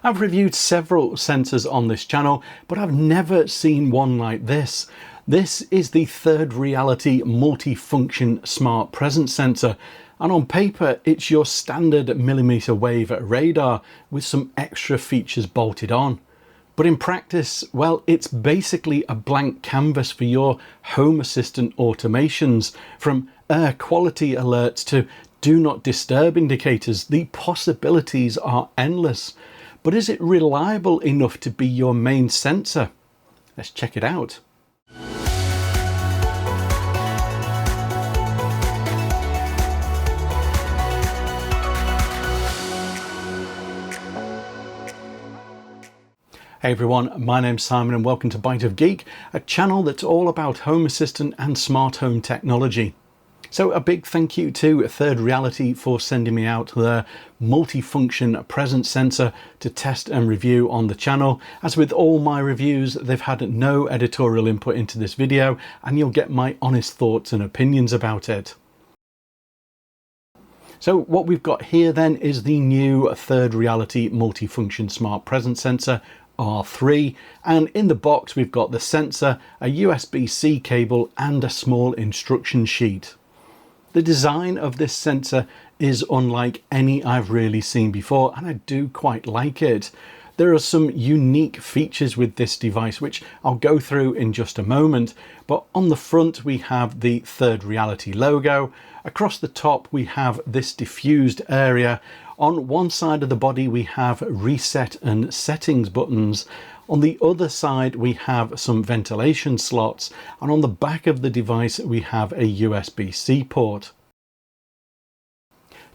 I've reviewed several sensors on this channel, but I've never seen one like this. This is the ThirdReality multifunction smart presence sensor, and on paper it's your standard millimeter wave radar with some extra features bolted on. But in practice, well, it's basically a blank canvas for your home assistant automations. From air quality alerts to do not disturb indicators, the possibilities are endless. But is it reliable enough to be your main sensor? Let's check it out. Hey everyone, my name's Simon and welcome to Byte of Geek, a channel that's all about home assistant and smart home technology. So a big thank you to ThirdReality for sending me out their multifunction presence sensor to test and review on the channel. As with all my reviews, they've had no editorial input into this video and you'll get my honest thoughts and opinions about it. So what we've got here then is the new ThirdReality multifunction smart presence sensor R3, and in the box we've got the sensor, a USB-C cable and a small instruction sheet. The design of this sensor is unlike any I've really seen before, and I do quite like it. There are some unique features with this device which I'll go through in just a moment, but on the front we have the ThirdReality logo. Across the top we have this diffused area. On one side of the body we have reset and settings buttons. On the other side we have some ventilation slots, and on the back of the device we have a USB-C port.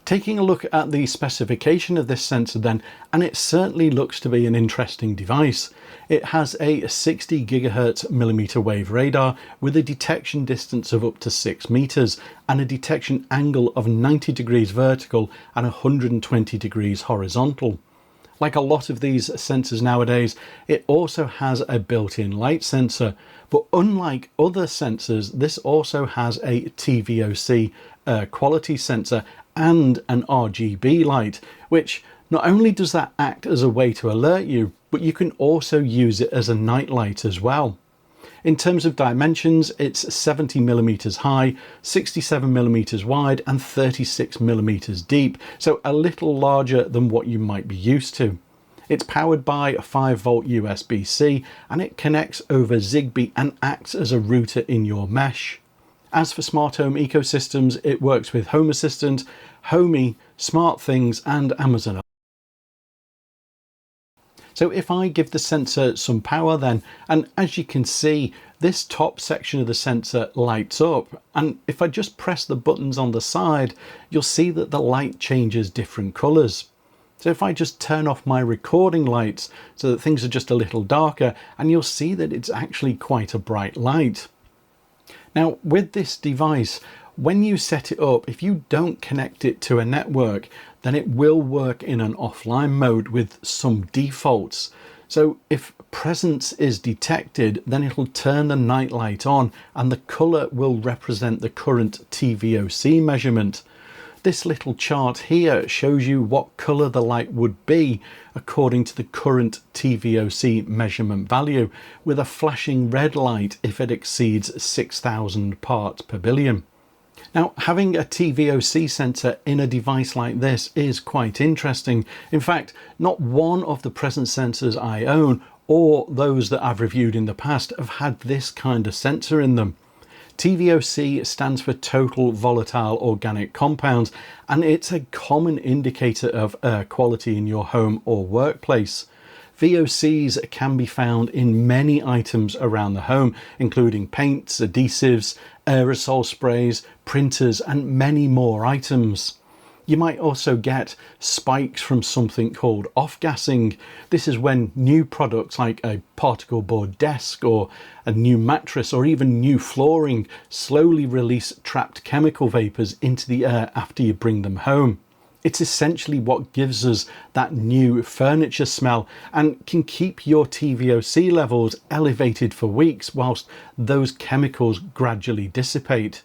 Taking a look at the specification of this sensor then, and it certainly looks to be an interesting device. It has a 60 GHz millimeter wave radar with a detection distance of up to 6 meters and a detection angle of 90 degrees vertical and 120 degrees horizontal. Like a lot of these sensors nowadays, it also has a built-in light sensor, but unlike other sensors, this also has a TVOC air quality sensor and an RGB light, which not only does that act as a way to alert you, but you can also use it as a night light as well. In terms of dimensions, it's 70 millimeters high, 67 millimeters wide and 36 millimeters deep, so a little larger than what you might be used to. It's powered by a 5-volt USB-C and it connects over Zigbee and acts as a router in your mesh. As for smart home ecosystems, it works with Home Assistant, Homey, SmartThings and Amazon. So if I give the sensor some power then, and as you can see, this top section of the sensor lights up, and if I just press the buttons on the side, you'll see that the light changes different colours. So if I just turn off my recording lights so that things are just a little darker, and you'll see that it's actually quite a bright light. Now with this device, when you set it up, if you don't connect it to a network, then it will work in an offline mode with some defaults. So if presence is detected, then it'll turn the night light on and the colour will represent the current TVOC measurement. This little chart here shows you what colour the light would be according to the current TVOC measurement value, with a flashing red light if it exceeds 6,000 parts per billion. Now, having a TVOC sensor in a device like this is quite interesting. In fact, not one of the presence sensors I own or those that I've reviewed in the past have had this kind of sensor in them. TVOC stands for Total Volatile Organic Compounds, and it's a common indicator of air quality in your home or workplace. VOCs can be found in many items around the home, including paints, adhesives, aerosol sprays, printers, and many more items. You might also get spikes from something called off-gassing. This is when new products like a particle board desk or a new mattress or even new flooring slowly release trapped chemical vapors into the air after you bring them home. It's essentially what gives us that new furniture smell and can keep your TVOC levels elevated for weeks whilst those chemicals gradually dissipate.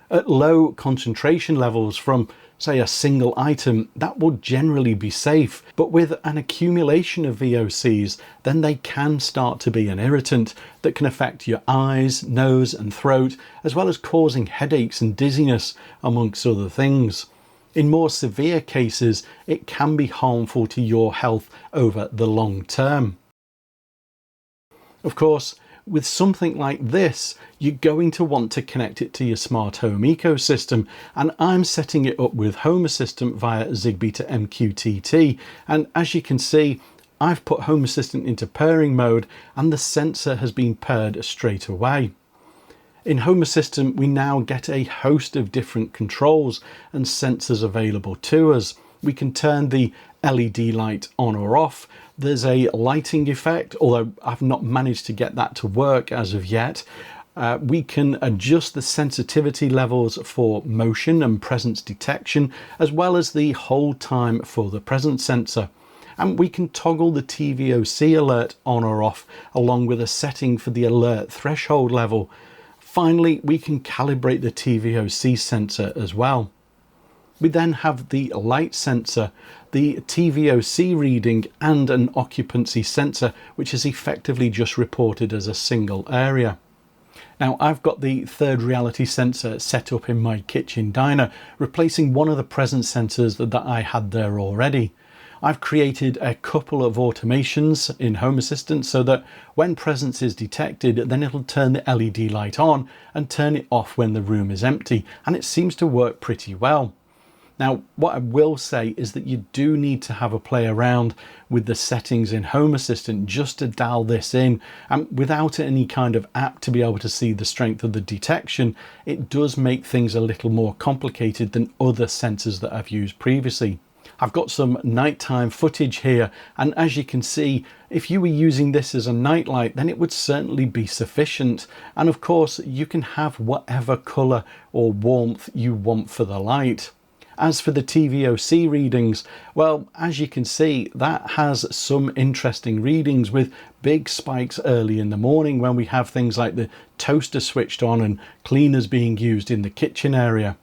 At low concentration levels from say a single item, that will generally be safe. But with an accumulation of VOCs, then they can start to be an irritant that can affect your eyes, nose and throat, as well as causing headaches and dizziness, amongst other things. In more severe cases, it can be harmful to your health over the long term. Of course, with something like this, you're going to want to connect it to your smart home ecosystem, and I'm setting it up with Home Assistant via Zigbee to MQTT, and as you can see, I've put Home Assistant into pairing mode and the sensor has been paired straight away. In Home Assistant, we now get a host of different controls and sensors available to us. We can turn the LED light on or off. There's a lighting effect, although I've not managed to get that to work as of yet. We can adjust the sensitivity levels for motion and presence detection, as well as the hold time for the presence sensor. And we can toggle the TVOC alert on or off, along with a setting for the alert threshold level. Finally, we can calibrate the TVOC sensor as well. We then have the light sensor, the TVOC reading and an occupancy sensor, which is effectively just reported as a single area. Now, I've got the ThirdReality sensor set up in my kitchen diner, replacing one of the presence sensors that I had there already. I've created a couple of automations in Home Assistant so that when presence is detected, then it'll turn the LED light on and turn it off when the room is empty, and it seems to work pretty well. Now, what I will say is that you do need to have a play around with the settings in Home Assistant just to dial this in, and without any kind of app to be able to see the strength of the detection, it does make things a little more complicated than other sensors that I've used previously. I've got some nighttime footage here, and as you can see, if you were using this as a nightlight, then it would certainly be sufficient. And of course, you can have whatever color or warmth you want for the light. As for the TVOC readings, well, as you can see, that has some interesting readings with big spikes early in the morning when we have things like the toaster switched on and cleaners being used in the kitchen area.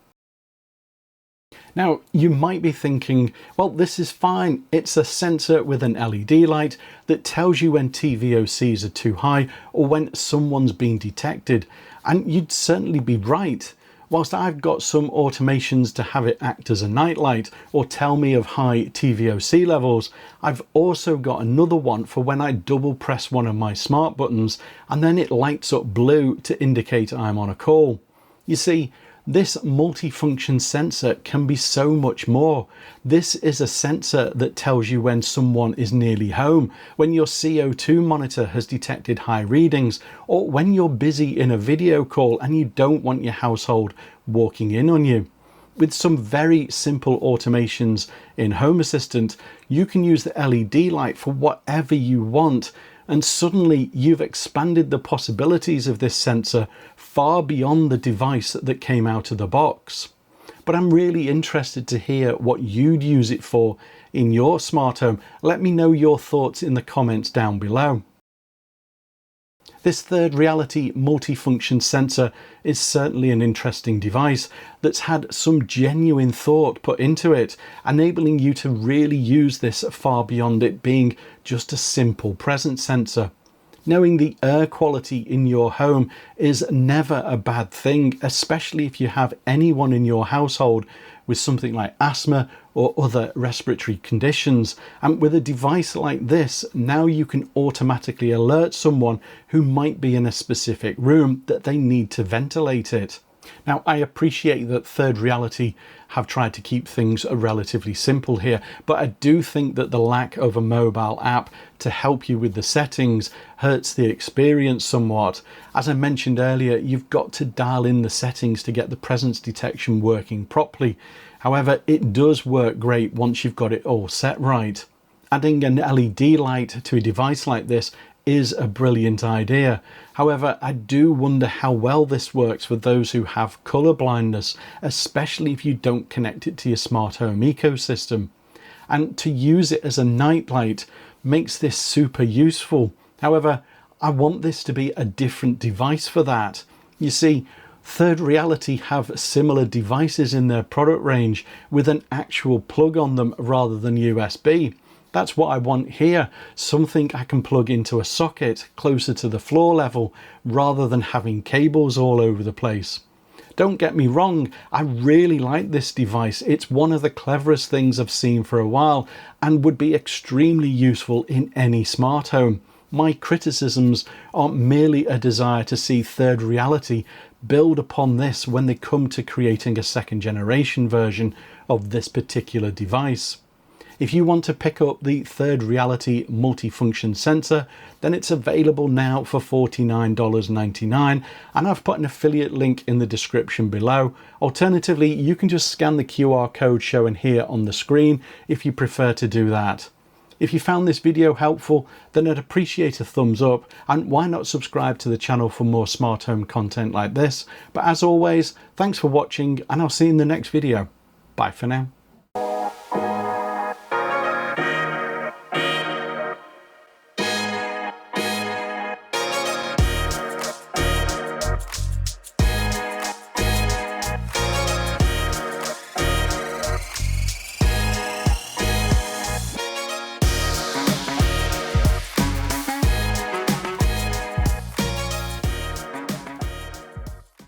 Now, you might be thinking, well, this is fine. It's a sensor with an LED light that tells you when TVOCs are too high or when someone's been detected. And you'd certainly be right. Whilst I've got some automations to have it act as a nightlight or tell me of high TVOC levels, I've also got another one for when I double press one of my smart buttons and then it lights up blue to indicate I'm on a call. You see, this multifunction sensor can be so much more. This is a sensor that tells you when someone is nearly home, when your CO2 monitor has detected high readings, or when you're busy in a video call and you don't want your household walking in on you. With some very simple automations in Home Assistant, you can use the LED light for whatever you want, and suddenly you've expanded the possibilities of this sensor far beyond the device that came out of the box. But I'm really interested to hear what you'd use it for in your smart home. Let me know your thoughts in the comments down below. This ThirdReality multifunction sensor is certainly an interesting device that's had some genuine thought put into it, enabling you to really use this far beyond it being just a simple presence sensor. Knowing the air quality in your home is never a bad thing, especially if you have anyone in your household with something like asthma or other respiratory conditions. And with a device like this, now you can automatically alert someone who might be in a specific room that they need to ventilate it. Now, I appreciate that ThirdReality have tried to keep things relatively simple here, but I do think that the lack of a mobile app to help you with the settings hurts the experience somewhat. As I mentioned earlier, you've got to dial in the settings to get the presence detection working properly. However, it does work great once you've got it all set right. Adding an LED light to a device like this is a brilliant idea. However, I do wonder how well this works for those who have colour blindness, especially if you don't connect it to your smart home ecosystem. And to use it as a nightlight makes this super useful. However, I want this to be a different device for that. You see, ThirdReality have similar devices in their product range with an actual plug on them rather than USB. That's what I want here, something I can plug into a socket closer to the floor level rather than having cables all over the place. Don't get me wrong, I really like this device. It's one of the cleverest things I've seen for a while and would be extremely useful in any smart home. My criticisms aren't merely a desire to see ThirdReality build upon this when they come to creating a second generation version of this particular device. If you want to pick up the ThirdReality multifunction sensor, then it's available now for $49.99, and I've put an affiliate link in the description below. Alternatively, you can just scan the QR code shown here on the screen if you prefer to do that. If you found this video helpful, then I'd appreciate a thumbs up, and why not subscribe to the channel for more smart home content like this. But as always, thanks for watching, and I'll see you in the next video. Bye for now.